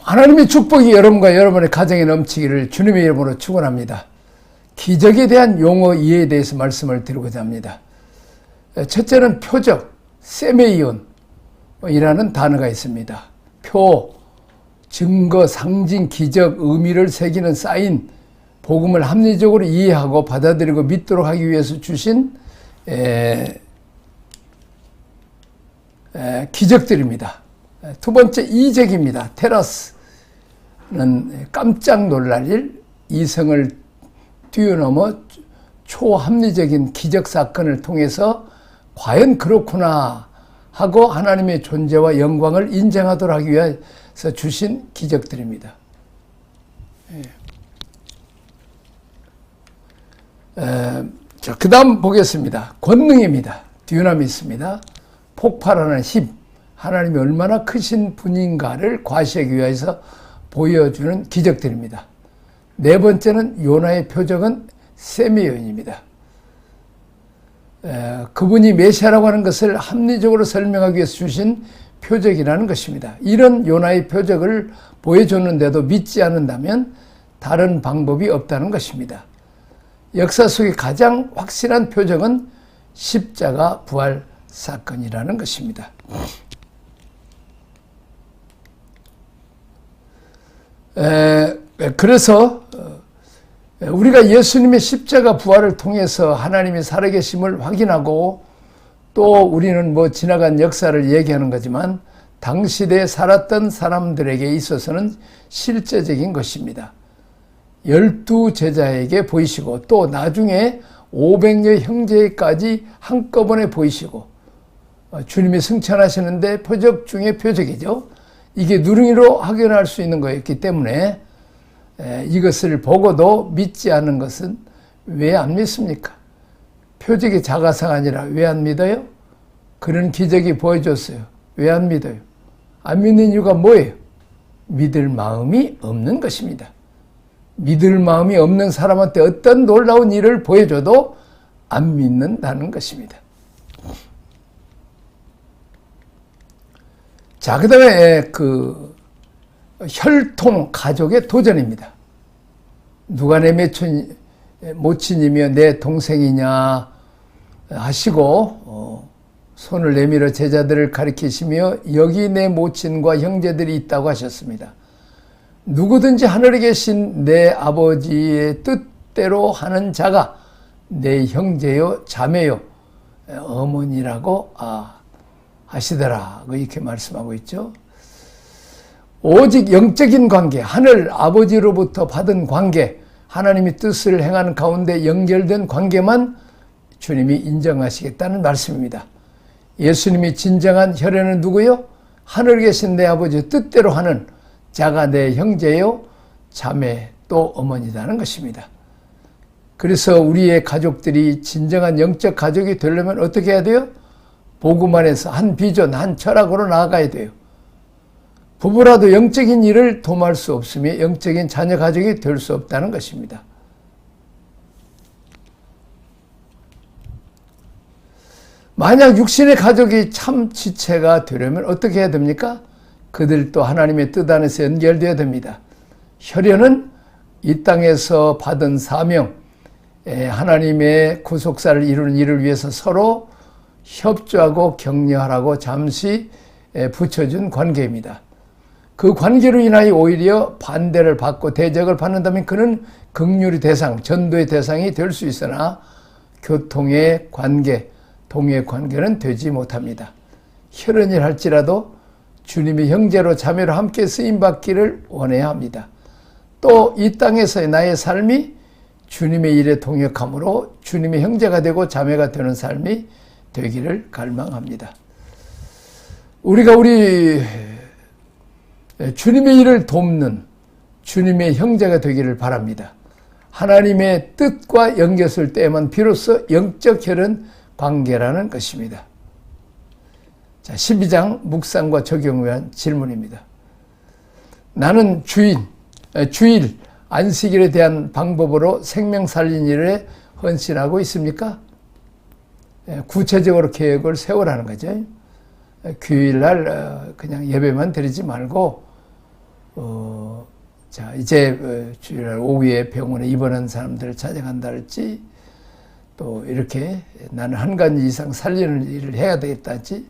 하나님의 축복이 여러분과 여러분의 가정에 넘치기를 주님의 이름으로 축원합니다. 기적에 대한 용어 이해에 대해서 말씀을 드리고자 합니다. 첫째는 표적, 세메이온이라는 단어가 있습니다. 표, 증거, 상징, 기적, 의미를 새기는 사인, 복음을 합리적으로 이해하고 받아들이고 믿도록 하기 위해서 주신 기적들입니다. 두 번째, 이적입니다. 테라스는 깜짝 놀랄 일, 이성을 뛰어넘어 초합리적인 기적 사건을 통해서 과연 그렇구나 하고 하나님의 존재와 영광을 인정하도록 하기 위해서 주신 기적들입니다. 자, 그 다음 보겠습니다. 권능입니다. 듀나미스입니다. 폭발하는 힘, 하나님이 얼마나 크신 분인가를 과시하기 위해서 보여주는 기적들입니다. 네 번째는 요나의 표적은 세미온입니다. 그분이 메시아라고 하는 것을 합리적으로 설명하기 위해서 주신 표적이라는 것입니다. 이런 요나의 표적을 보여줬는데도 믿지 않는다면 다른 방법이 없다는 것입니다. 역사 속의 가장 확실한 표적은 십자가 부활 사건이라는 것입니다. 그래서 우리가 예수님의 십자가 부활을 통해서 하나님의 살아계심을 확인하고 또 우리는 지나간 역사를 얘기하는 거지만 당시대에 살았던 사람들에게 있어서는 실제적인 것입니다. 12제자에게 보이시고 또 나중에 500여 형제까지 한꺼번에 보이시고 주님이 승천하시는데 표적 중에 표적이죠. 이게 누렁이로 확인할 수 있는 거였기 때문에 이것을 보고도 믿지 않는 것은 왜 안 믿습니까? 표적이 작아서가 아니라 왜 안 믿어요? 그런 기적이 보여줬어요. 왜 안 믿어요? 안 믿는 이유가 뭐예요? 믿을 마음이 없는 것입니다. 믿을 마음이 없는 사람한테 어떤 놀라운 일을 보여줘도 안 믿는다는 것입니다. 자, 그 다음에 혈통 가족의 도전입니다. 누가 내 모친이며 내 동생이냐 하시고 손을 내밀어 제자들을 가리키시며 여기 내 모친과 형제들이 있다고 하셨습니다. 누구든지 하늘에 계신 내 아버지의 뜻대로 하는 자가 내 형제요 자매요 어머니라고 하시더라 이렇게 말씀하고 있죠. 오직 영적인 관계, 하늘 아버지로부터 받은 관계, 하나님의 뜻을 행하는 가운데 연결된 관계만 주님이 인정하시겠다는 말씀입니다. 예수님이 진정한 혈연은 누구요? 하늘에 계신 내 아버지의 뜻대로 하는 자가 내 형제요 자매 또 어머니라는 것입니다. 그래서 우리의 가족들이 진정한 영적 가족이 되려면 어떻게 해야 돼요? 복음 안에서 한 비전, 한 철학으로 나아가야 돼요. 부부라도 영적인 일을 도모할 수 없으며 영적인 자녀 가족이 될 수 없다는 것입니다. 만약 육신의 가족이 참 지체가 되려면 어떻게 해야 됩니까? 그들도 하나님의 뜻 안에서 연결되어야 됩니다. 혈연은 이 땅에서 받은 사명, 하나님의 구속사를 이루는 일을 위해서 서로 협조하고 격려하라고 잠시 붙여준 관계입니다. 그 관계로 인하여 오히려 반대를 받고 대적을 받는다면 그는 긍휼의 대상, 전도의 대상이 될 수 있으나 교통의 관계, 동의 관계는 되지 못합니다. 혈연을 할지라도 주님의 형제로 자매로 함께 쓰임받기를 원해야 합니다. 또 이 땅에서의 나의 삶이 주님의 일에 동역함으로 주님의 형제가 되고 자매가 되는 삶이 되기를 갈망합니다. 우리가 주님의 일을 돕는 주님의 형제가 되기를 바랍니다. 하나님의 뜻과 연결될 때에만 비로소 영적 혈연 관계라는 것입니다. 자, 12장 묵상과 적용을 위한 질문입니다. 나는 주일, 안식일에 대한 방법으로 생명 살린 일에 헌신하고 있습니까? 구체적으로 계획을 세우라는 거죠. 규일날 그냥 예배만 드리지 말고 자, 이제 주일날 오후에 병원에 입원한 사람들을 찾아간다 할지, 또 이렇게 나는 한 가지 이상 살리는 일을 해야 되겠다 할지,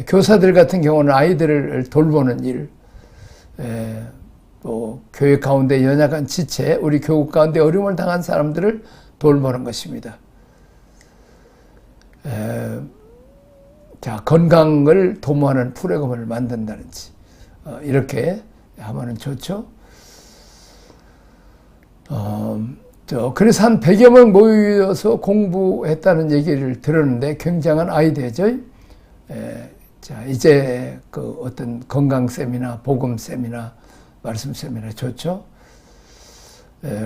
교사들 같은 경우는 아이들을 돌보는 일, 또 교회 가운데 연약한 지체, 우리 교국 가운데 어려움을 당한 사람들을 돌보는 것입니다. 자, 건강을 도모하는 프로그램을 만든다든지, 이렇게 하면 좋죠. 그래서 한 100여 명 모여서 공부했다는 얘기를 들었는데 굉장한 아이디어죠. 자, 이제 그 어떤 건강 세미나, 복음 세미나, 말씀 세미나 좋죠.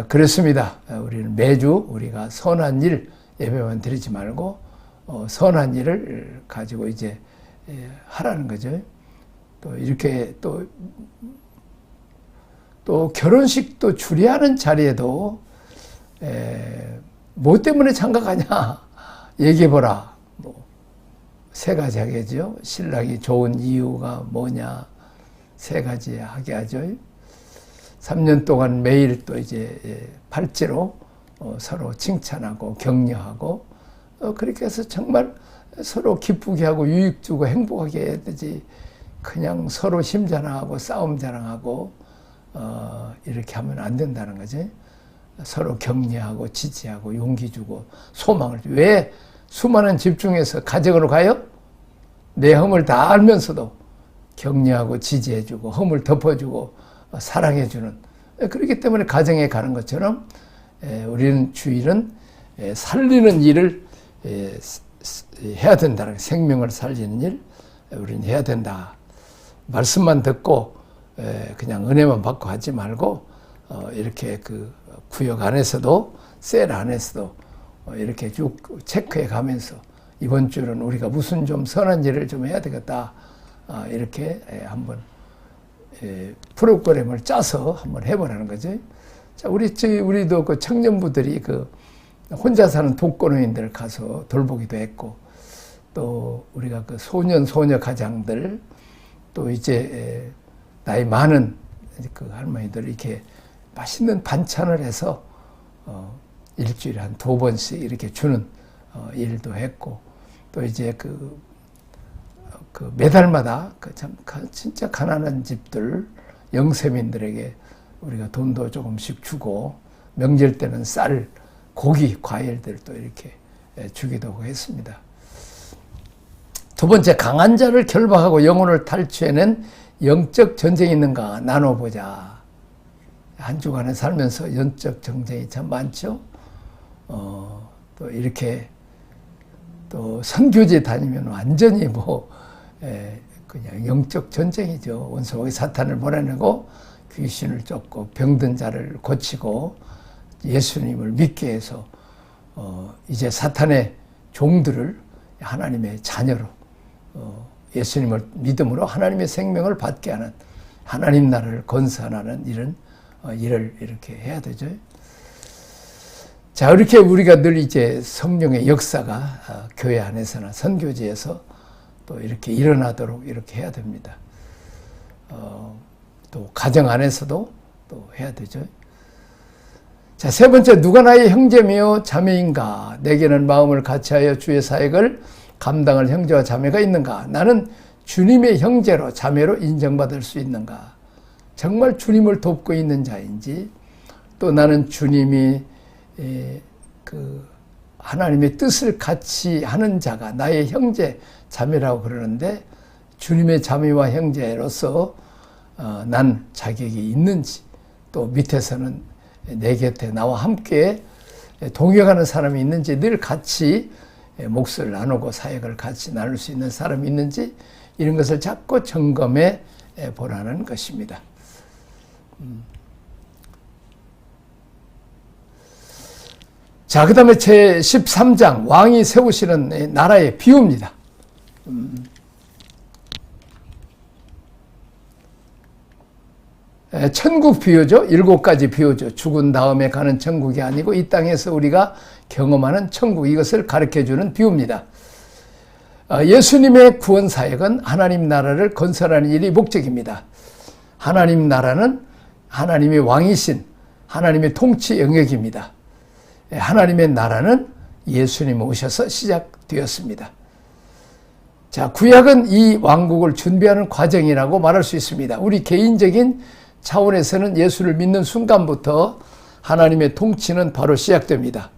그렇습니다. 우리는 매주 우리가 선한 일 예배만 드리지 말고 선한 일을 가지고 이제 하라는 거죠. 또 이렇게 또 결혼식도 주례하는 자리에도 뭐 때문에 참가하냐 얘기해보라. 뭐 세 가지 하겠죠. 신랑이 좋은 이유가 뭐냐 세 가지 하게 하죠. 3년 동안 매일 또 이제 팔찌로 서로 칭찬하고 격려하고 그렇게 해서 정말 서로 기쁘게 하고 유익 주고 행복하게 해야 되지. 그냥 서로 힘 자랑하고 싸움 자랑하고 이렇게 하면 안 된다는 거지. 서로 격려하고 지지하고 용기 주고 소망을 주고. 왜 수많은 집 중에서 가정으로 가요? 내 허물 다 알면서도 격려하고 지지해주고 허물 덮어주고 사랑해주는. 그렇기 때문에 가정에 가는 것처럼 우리는 주일은 살리는 일을 해야 된다는, 생명을 살리는 일 우리는 해야 된다. 말씀만 듣고 그냥 은혜만 받고 하지 말고 이렇게 그 구역 안에서도 셀 안에서도 이렇게 쭉 체크해 가면서 이번 주는 우리가 무슨 좀 선한 일을 좀 해야 되겠다. 이렇게 한번 프로그램을 짜서 한번 해보라는 거죠. 자, 우리도 그 청년부들이 그 혼자 사는 독거노인들 가서 돌보기도 했고, 또 우리가 그 소녀 가장들, 또 이제 나이 많은 그 할머니들 이렇게 맛있는 반찬을 해서 일주일에 한 2번씩 이렇게 주는 일도 했고, 또 이제 그 매달마다 진짜 가난한 집들, 영세민들에게 우리가 돈도 조금씩 주고, 명절 때는 쌀, 고기, 과일들도 이렇게 주기도 하고 했습니다. 두 번째, 강한 자를 결박하고 영혼을 탈취해낸 영적 전쟁이 있는가 나눠보자. 한 주간에 살면서 영적 전쟁이 참 많죠. 또 이렇게 또 선교지 다니면 완전히 그냥 영적 전쟁이죠. 원수마귀 사탄을 몰아내고 귀신을 쫓고 병든 자를 고치고 예수님을 믿게 해서 이제 사탄의 종들을 하나님의 자녀로 예수님을 믿음으로 하나님의 생명을 받게 하는, 하나님 나라를 건설하는 일을 이렇게 해야 되죠. 자, 이렇게 우리가 늘 이제 성령의 역사가 교회 안에서나 선교지에서 또 이렇게 일어나도록 이렇게 해야 됩니다. 또 가정 안에서도 또 해야 되죠. 자, 세 번째, 누가 나의 형제며 자매인가? 내게는 마음을 같이하여 주의 사역을 감당할 형제와 자매가 있는가? 나는 주님의 형제로 자매로 인정받을 수 있는가? 정말 주님을 돕고 있는 자인지, 또 나는 주님이 그 하나님의 뜻을 같이 하는 자가 나의 형제, 자매라고 그러는데, 주님의 자매와 형제로서 난 자격이 있는지, 또 밑에서는 내 곁에 나와 함께 동역하는 사람이 있는지, 늘 같이 몫을 나누고 사역을 같이 나눌 수 있는 사람이 있는지, 이런 것을 자꾸 점검해 보라는 것입니다. 자, 그 다음에 제 13장 왕이 세우시는 나라의 비유입니다. 천국 비유죠. 7가지 비유죠. 죽은 다음에 가는 천국이 아니고 이 땅에서 우리가 경험하는 천국, 이것을 가르쳐주는 비유입니다. 예수님의 구원 사역은 하나님 나라를 건설하는 일이 목적입니다. 하나님 나라는 하나님의 왕이신 하나님의 통치 영역입니다. 하나님의 나라는 예수님 오셔서 시작되었습니다. 자, 구약은 이 왕국을 준비하는 과정이라고 말할 수 있습니다. 우리 개인적인 차원에서는 예수를 믿는 순간부터 하나님의 통치는 바로 시작됩니다.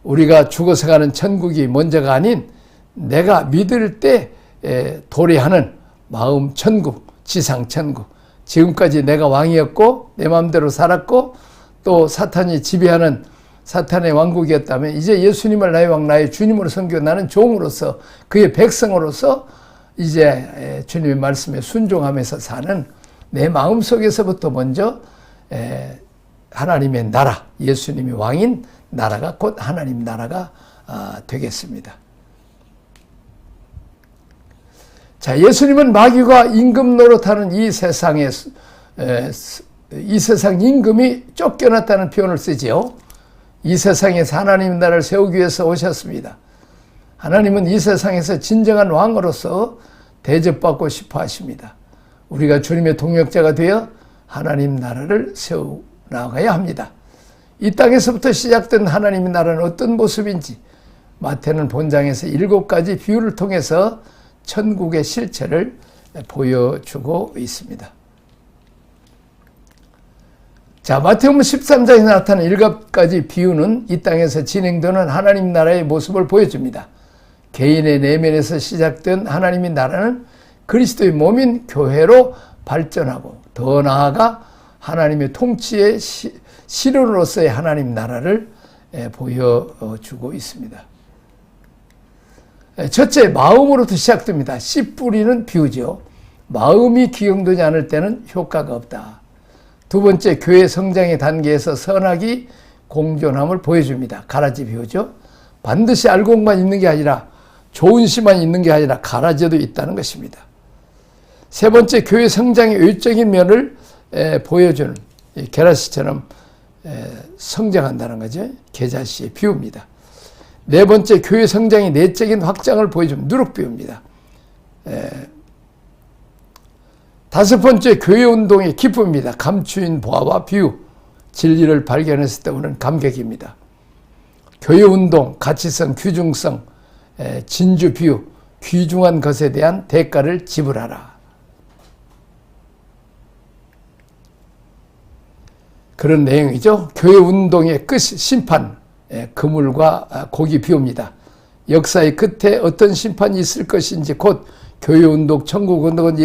우리가 죽어서 가는 천국이 먼저가 아닌 내가 믿을 때 도래하는 마음 천국, 지상 천국. 지금까지 내가 왕이었고 내 마음대로 살았고 또 사탄이 지배하는 사탄의 왕국이었다면 이제 예수님을 나의 왕, 나의 주님으로 섬기고 나는 종으로서 그의 백성으로서 이제 주님의 말씀에 순종하면서 사는 내 마음속에서부터 먼저 하나님의 나라, 예수님이 왕인 나라가 곧 하나님 나라가 되겠습니다. 자, 예수님은 마귀가 임금 노릇하는 이 세상 임금이 쫓겨났다는 표현을 쓰지요. 이 세상에서 하나님 나라를 세우기 위해서 오셨습니다. 하나님은 이 세상에서 진정한 왕으로서 대접받고 싶어 하십니다. 우리가 주님의 동역자가 되어 하나님 나라를 세워 나가야 합니다. 이 땅에서부터 시작된 하나님의 나라는 어떤 모습인지 마태는 본장에서 7가지 비유를 통해서 천국의 실체를 보여주고 있습니다. 자, 마태복음 13장에 나타난 7가지 비유는 이 땅에서 진행되는 하나님 나라의 모습을 보여줍니다. 개인의 내면에서 시작된 하나님의 나라는 그리스도의 몸인 교회로 발전하고 더 나아가 하나님의 통치의 실현으로서의 하나님 나라를 보여주고 있습니다. 첫째, 마음으로부터 시작됩니다. 씨 뿌리는 비유죠. 마음이 기용되지 않을 때는 효과가 없다. 두 번째, 교회 성장의 단계에서 선악이 공존함을 보여줍니다. 가라지 비유죠. 반드시 알곡만 있는 게 아니라 좋은 씨만 있는 게 아니라 가라지도 있다는 것입니다. 세 번째, 교회 성장의 외적인 면을 보여주는 게라씨처럼 성장한다는 거죠. 계자씨의 비유입니다. 네 번째, 교회 성장의 내적인 확장을 보여주는 누룩비유입니다. 다섯 번째, 교회 운동의 기쁨입니다. 감추인 보화와 비유, 진리를 발견했을 때 오는 감격입니다. 교회 운동, 가치성, 규중성, 진주 비유, 귀중한 것에 대한 대가를 지불하라. 그런 내용이죠. 교회 운동의 끝, 심판, 그물과 고기 비유입니다. 역사의 끝에 어떤 심판이 있을 것인지 곧 교회 운동, 천국 운동은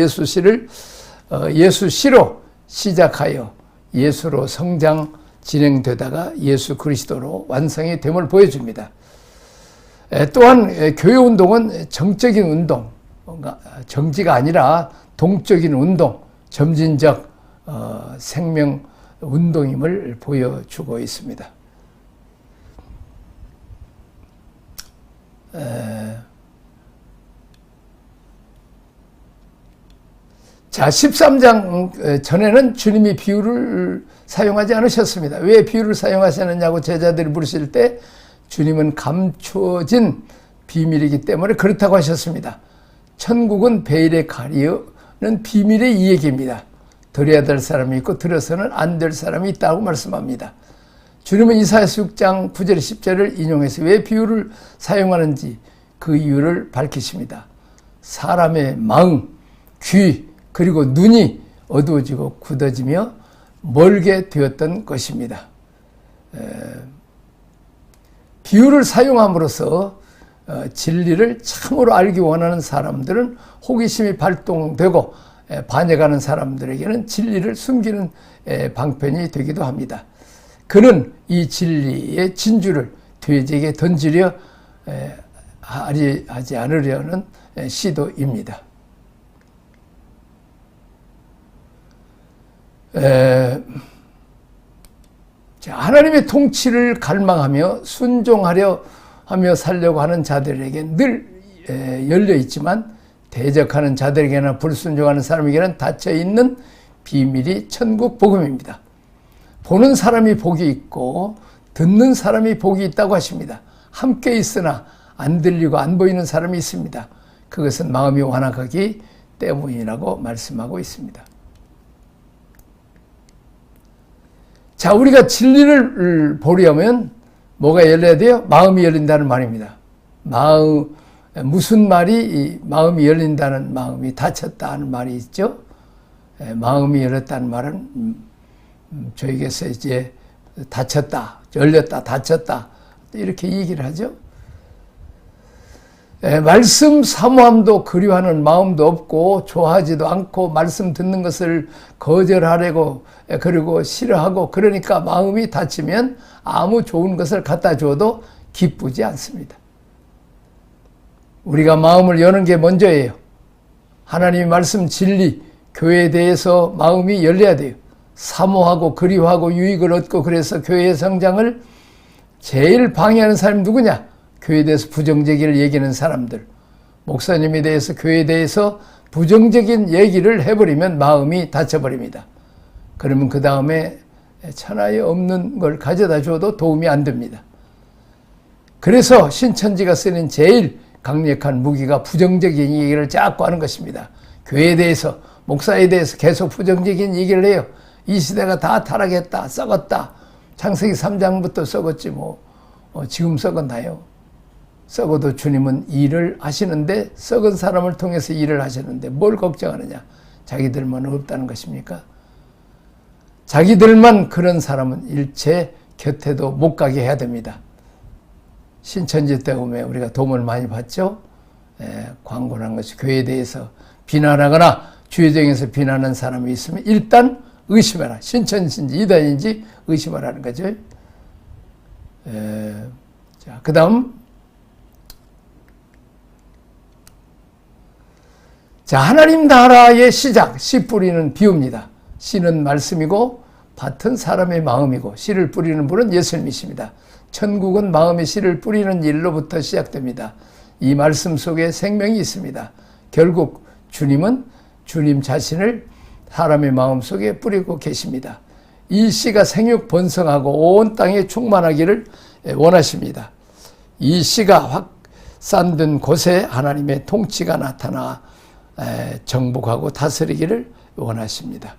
예수시로 시작하여 예수로 성장 진행되다가 예수 그리스도로 완성이 됨을 보여줍니다. 또한 교회 운동은 정적인 운동, 정지가 아니라 동적인 운동, 점진적 생명 운동임을 보여주고 있습니다. 자, 13장 전에는 주님이 비유를 사용하지 않으셨습니다. 왜 비유를 사용하셨느냐고 제자들이 물으실 때 주님은 감추어진 비밀이기 때문에 그렇다고 하셨습니다. 천국은 베일에 가리는 비밀의 이 얘기입니다. 드려야 될 사람이 있고 드려서는 안 될 사람이 있다고 말씀합니다. 주님은 이사야서 6장 9절 10절을 인용해서 왜 비유를 사용하는지 그 이유를 밝히십니다. 사람의 마음, 귀, 그리고 눈이 어두워지고 굳어지며 멀게 되었던 것입니다. 비유를 사용함으로써 진리를 참으로 알기 원하는 사람들은 호기심이 발동되고 반역하는 사람들에게는 진리를 숨기는 방편이 되기도 합니다. 그는 이 진리의 진주를 돼지에게 던지려 하지 않으려는 시도입니다. 하나님의 통치를 갈망하며 순종하려 하며 살려고 하는 자들에게 늘 열려 있지만 대적하는 자들에게나 불순종하는 사람에게는 닫혀있는 비밀이 천국 복음입니다. 보는 사람이 복이 있고 듣는 사람이 복이 있다고 하십니다. 함께 있으나 안 들리고 안 보이는 사람이 있습니다. 그것은 마음이 완악하기 때문이라고 말씀하고 있습니다. 자, 우리가 진리를 보려면 뭐가 열려야 돼요? 마음이 열린다는 말입니다. 무슨 말이 마음이 열린다는, 마음이 닫혔다 하는 말이 있죠. 마음이 열렸다는 말은 저에게서 이제 닫혔다, 열렸다, 닫혔다 이렇게 얘기를 하죠. 말씀 사모함도 그리워하는 마음도 없고 좋아하지도 않고 말씀 듣는 것을 거절하려고 그리고 싫어하고, 그러니까 마음이 닫히면 아무 좋은 것을 갖다 줘도 기쁘지 않습니다. 우리가 마음을 여는 게 먼저예요. 하나님의 말씀, 진리, 교회에 대해서 마음이 열려야 돼요. 사모하고 그리워하고 유익을 얻고, 그래서 교회의 성장을 제일 방해하는 사람이 누구냐? 교회에 대해서 부정적인 얘기하는 사람들. 목사님에 대해서, 교회에 대해서 부정적인 얘기를 해버리면 마음이 닫혀버립니다. 그러면 그 다음에 천하에 없는 걸 가져다 줘도 도움이 안 됩니다. 그래서 신천지가 쓰는 제일 강력한 무기가 부정적인 얘기를 자꾸 하는 것입니다. 교회에 대해서, 목사에 대해서 계속 부정적인 얘기를 해요. 이 시대가 다 타락했다, 썩었다. 창세기 3장부터 썩었지 지금 썩었나요? 썩어도 주님은 일을 하시는데, 썩은 사람을 통해서 일을 하시는데 뭘 걱정하느냐? 자기들만 없다는 것입니까? 자기들만 그런 사람은 일체 곁에도 못 가게 해야 됩니다. 신천지 때 보면 우리가 도움을 많이 받죠. 광고를 한 것이, 교회에 대해서 비난하거나 주의정에서 비난하는 사람이 있으면 일단 의심해라. 신천지인지 이단인지 의심하라는 거죠. 자, 그 다음, 자, 하나님 나라의 시작, 씨 뿌리는 비유입니다. 씨는 말씀이고 밭은 사람의 마음이고, 씨를 뿌리는 분은 예수님이십니다. 천국은 마음의 씨를 뿌리는 일로부터 시작됩니다. 이 말씀 속에 생명이 있습니다. 결국 주님은 주님 자신을 사람의 마음 속에 뿌리고 계십니다. 이 씨가 생육 번성하고 온 땅에 충만하기를 원하십니다. 이 씨가 확산된 곳에 하나님의 통치가 나타나 정복하고 다스리기를 원하십니다.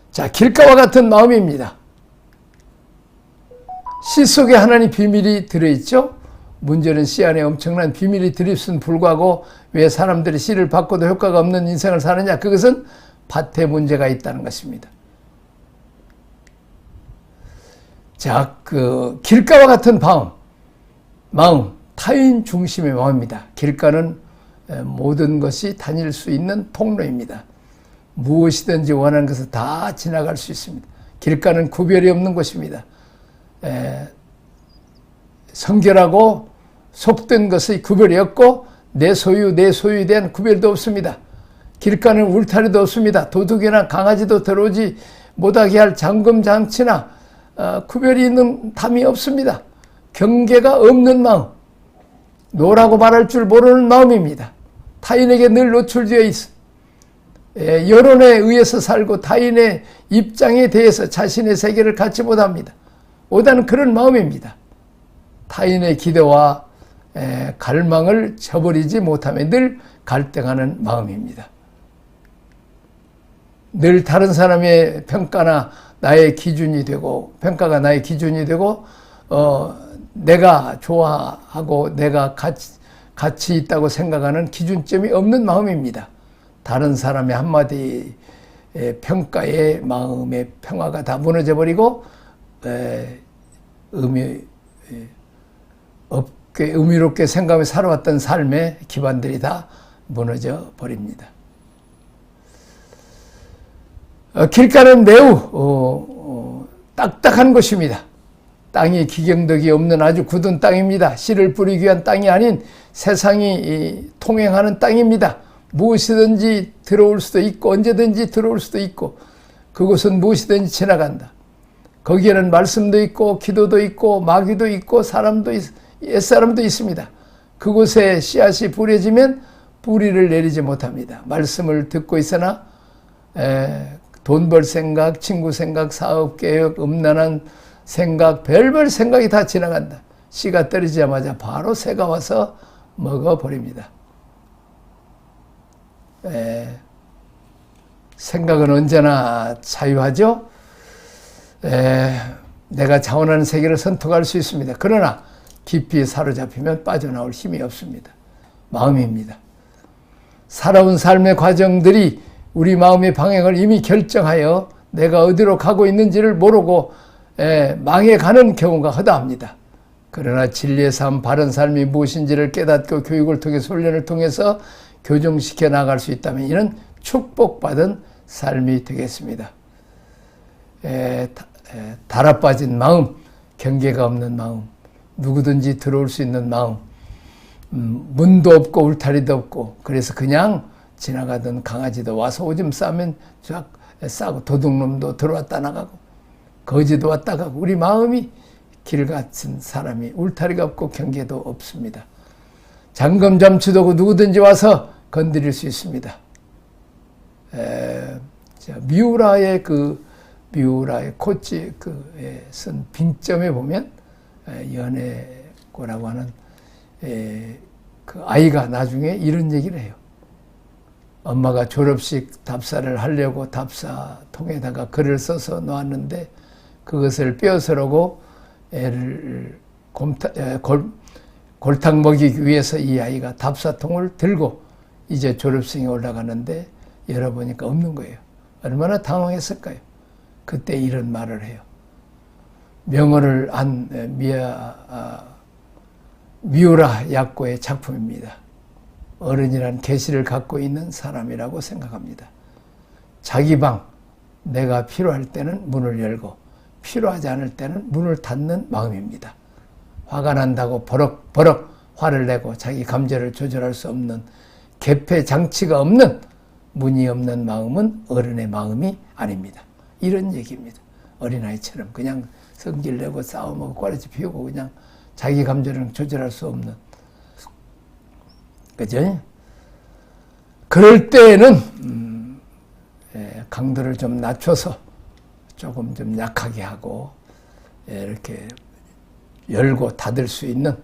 자, 길가와 같은 마음입니다. 씨 속에 하나님 비밀이 들어있죠. 문제는 씨 안에 엄청난 비밀이 들있음 불구하고 왜 사람들이 씨를 받고도 효과가 없는 인생을 사느냐? 그것은 밭에 문제가 있다는 것입니다. 자, 그 길가와 같은 마음, 타인 중심의 마음입니다. 길가는 모든 것이 다닐 수 있는 통로입니다. 무엇이든지 원하는 것을 다 지나갈 수 있습니다. 길가는 구별이 없는 곳입니다. 성결하고 속된 것의 구별이 없고 내 소유에 대한 구별도 없습니다. 길가는 울타리도 없습니다. 도둑이나 강아지도 들어오지 못하게 할 잠금 장치나 구별이 있는 담이 없습니다. 경계가 없는 마음, 노라고 말할 줄 모르는 마음입니다. 타인에게 늘 노출되어 있어. 여론에 의해서 살고 타인의 입장에 대해서 자신의 세계를 갖지 못합니다. 오다는 그런 마음입니다. 타인의 기대와 갈망을 저버리지 못하며 늘 갈등하는 마음입니다. 늘 다른 사람의 평가가 나의 기준이 되고 내가 좋아하고 내가 가치 있다고 생각하는 기준점이 없는 마음입니다. 다른 사람의 한마디 평가에 마음의 평화가 다 무너져 버리고 의미롭게 생각하며 살아왔던 삶의 기반들이 다 무너져 버립니다. 길가는 매우 딱딱한 곳입니다. 땅이 기경덕이 없는 아주 굳은 땅입니다. 씨를 뿌리기 위한 땅이 아닌 세상이 통행하는 땅입니다. 무엇이든지 들어올 수도 있고 언제든지 들어올 수도 있고 그곳은 무엇이든지 지나간다. 거기에는 말씀도 있고 기도도 있고 마귀도 있고 옛사람도 있습니다. 그곳에 씨앗이 뿌려지면 뿌리를 내리지 못합니다. 말씀을 듣고 있으나 돈 벌 생각, 친구 생각, 사업 계획, 음란한 생각, 별별 생각이 다 지나간다. 씨가 떨어지자마자 바로 새가 와서 먹어버립니다. 생각은 언제나 자유하죠. 내가 자원하는 세계를 선택할 수 있습니다. 그러나 깊이 사로잡히면 빠져나올 힘이 없습니다. 마음입니다. 살아온 삶의 과정들이 우리 마음의 방향을 이미 결정하여 내가 어디로 가고 있는지를 모르고 망해가는 경우가 허다합니다. 그러나 진리의 삶, 바른 삶이 무엇인지를 깨닫고 교육을 통해서 훈련을 통해서 교정시켜 나갈 수 있다면 이는 축복받은 삶이 되겠습니다. 달아빠진 마음, 경계가 없는 마음, 누구든지 들어올 수 있는 마음, 문도 없고 울타리도 없고 그래서 그냥 지나가던 강아지도 와서 오줌 싸면 쫙 싸고 도둑놈도 들어왔다 나가고 거지도 왔다 가고 우리 마음이 길 같은 사람이 울타리가 없고 경계도 없습니다. 잠금 잠치도 없고 누구든지 와서 건드릴 수 있습니다. 미우라의 코치 쓴 빙점에 보면 연애고라고 하는 그 아이가 나중에 이런 얘기를 해요. 엄마가 졸업식 답사를 하려고 답사통에다가 글을 써서 놓았는데 그것을 뼈서르고 애를 골탕 먹이기 위해서 이 아이가 답사통을 들고 이제 졸업생이 올라가는데 열어보니까 없는 거예요. 얼마나 당황했을까요? 그때 이런 말을 해요. 명언을 안 미우라 약고의 작품입니다. 어른이란 계시를 갖고 있는 사람이라고 생각합니다. 자기 방, 내가 필요할 때는 문을 열고 필요하지 않을 때는 문을 닫는 마음입니다. 화가 난다고 버럭버럭 화를 내고 자기 감정을 조절할 수 없는 개폐 장치가 없는 문이 없는 마음은 어른의 마음이 아닙니다. 이런 얘기입니다. 어린아이처럼 그냥 성질 내고 싸움하고 꼬라지 피우고 그냥 자기 감정을 조절할 수 없는. 그죠? 그럴 때에는 강도를 좀 낮춰서 조금 좀 약하게 하고 이렇게 열고 닫을 수 있는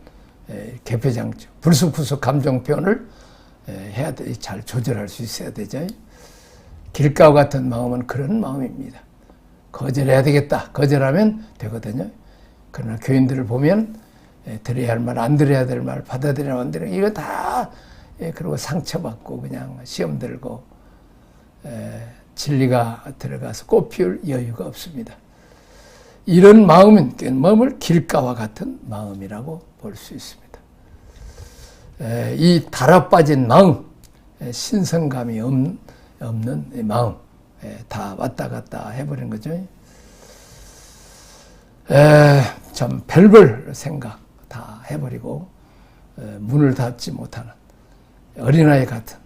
개폐장치, 불쑥불쑥 감정 표현을 해야 돼. 잘 조절할 수 있어야 되죠. 길가와 같은 마음은 그런 마음입니다. 거절해야 되겠다. 거절하면 되거든요. 그러나 교인들을 보면 들어야 할 말, 안 들어야 될 말, 받아들여야 안 되는 이거 다 그리고 상처받고 그냥 시험 들고 진리가 들어가서 꽃 피울 여유가 없습니다. 이런 마음을 길가와 같은 마음이라고 볼 수 있습니다. 이 달아빠진 마음, 신성감이 없는 마음, 다 왔다 갔다 해버린 거죠. 참 별별 생각 다 해버리고 문을 닫지 못하는 어린아이 같은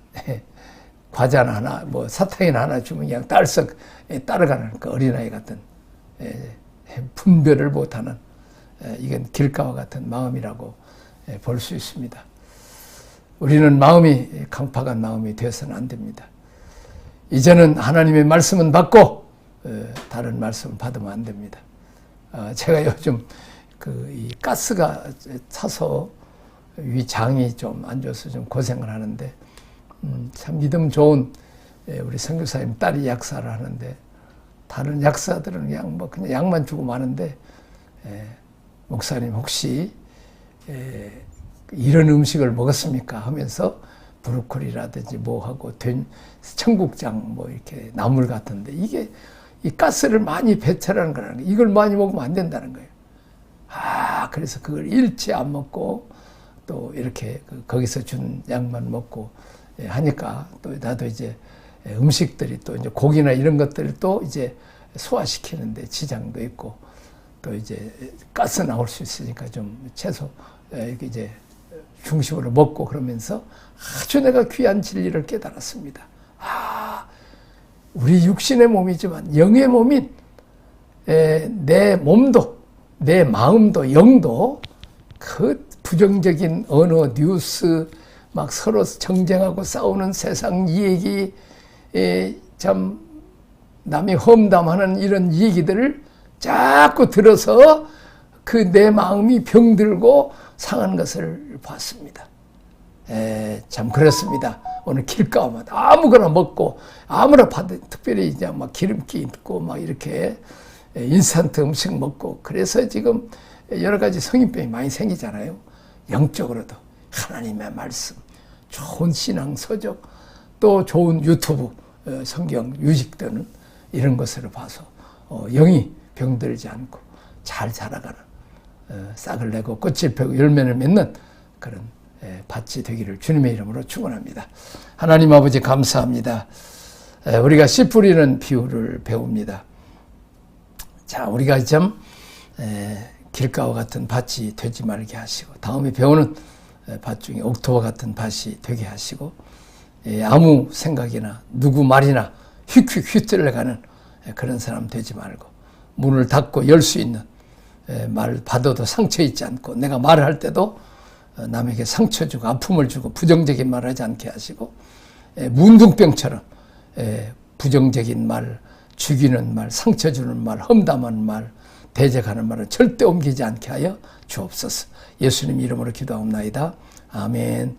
과자나 하나, 뭐 사탕이나 하나 주면 그냥 딸썩 따라가는 그 어린아이 같은 분별을 못하는 이건 길가와 같은 마음이라고 볼 수 있습니다. 우리는 마음이 강팍한 마음이 되어서는 안 됩니다. 이제는 하나님의 말씀은 받고 다른 말씀을 받으면 안 됩니다. 제가 요즘 이 가스가 차서 위장이 좀 안 좋아서 좀 고생을 하는데 참 믿음 좋은 우리 선교사님 딸이 약사를 하는데 다른 약사들은 그냥 약만 주고 마는데 목사님 혹시 이런 음식을 먹었습니까? 하면서 브로콜리라든지 뭐하고 청국장 뭐 이렇게 나물 같은데 이게 이 가스를 많이 배출하는 거라는 거예요. 이걸 많이 먹으면 안 된다는 거예요. 그래서 그걸 일체 안 먹고 또 이렇게 거기서 준 약만 먹고 하니까 또 나도 이제 음식들이 또 이제 고기나 이런 것들을 또 이제 소화시키는데 지장도 있고 또 이제 가스 나올 수 있으니까 좀 채소 이렇게 이제 중심으로 먹고 그러면서 아주 내가 귀한 진리를 깨달았습니다. 우리 육신의 몸이지만 영의 몸인 내 몸도 내 마음도 영도 그 부정적인 언어, 뉴스 막 서로 정쟁하고 싸우는 세상 얘기 참 남이 험담하는 이런 얘기들을 자꾸 들어서 그 내 마음이 병들고 상한 것을 봤습니다. 참 그렇습니다. 오늘 길가마다 아무거나 먹고 아무나 받은 특별히 이제 막 기름기 있고 막 이렇게 인스턴트 음식 먹고 그래서 지금 여러 가지 성인병이 많이 생기잖아요. 영적으로도 하나님의 말씀, 좋은 신앙 서적, 또 좋은 유튜브 성경 유익되는 이런 것으로 봐서 영이 병들지 않고 잘 자라가는 싹을 내고 꽃을 펴고 열매를 맺는 그런 밭이 되기를 주님의 이름으로 축원합니다. 하나님 아버지 감사합니다. 우리가 씨 뿌리는 비유를 배웁니다. 자, 우리가 좀 길가와 같은 밭이 되지 말게 하시고 다음에 배우는 밭 중에 옥토와 같은 밭이 되게 하시고 아무 생각이나 누구 말이나 휙휙 휘둘러가는 그런 사람 되지 말고 문을 닫고 열 수 있는 말 받아도 상처 있지 않고 내가 말을 할 때도 남에게 상처 주고 아픔을 주고 부정적인 말 하지 않게 하시고 문둥병처럼 부정적인 말, 죽이는 말, 상처 주는 말, 험담하는 말, 대적하는 말은 절대 옮기지 않게 하여 주옵소서. 예수님 이름으로 기도하옵나이다. 아멘.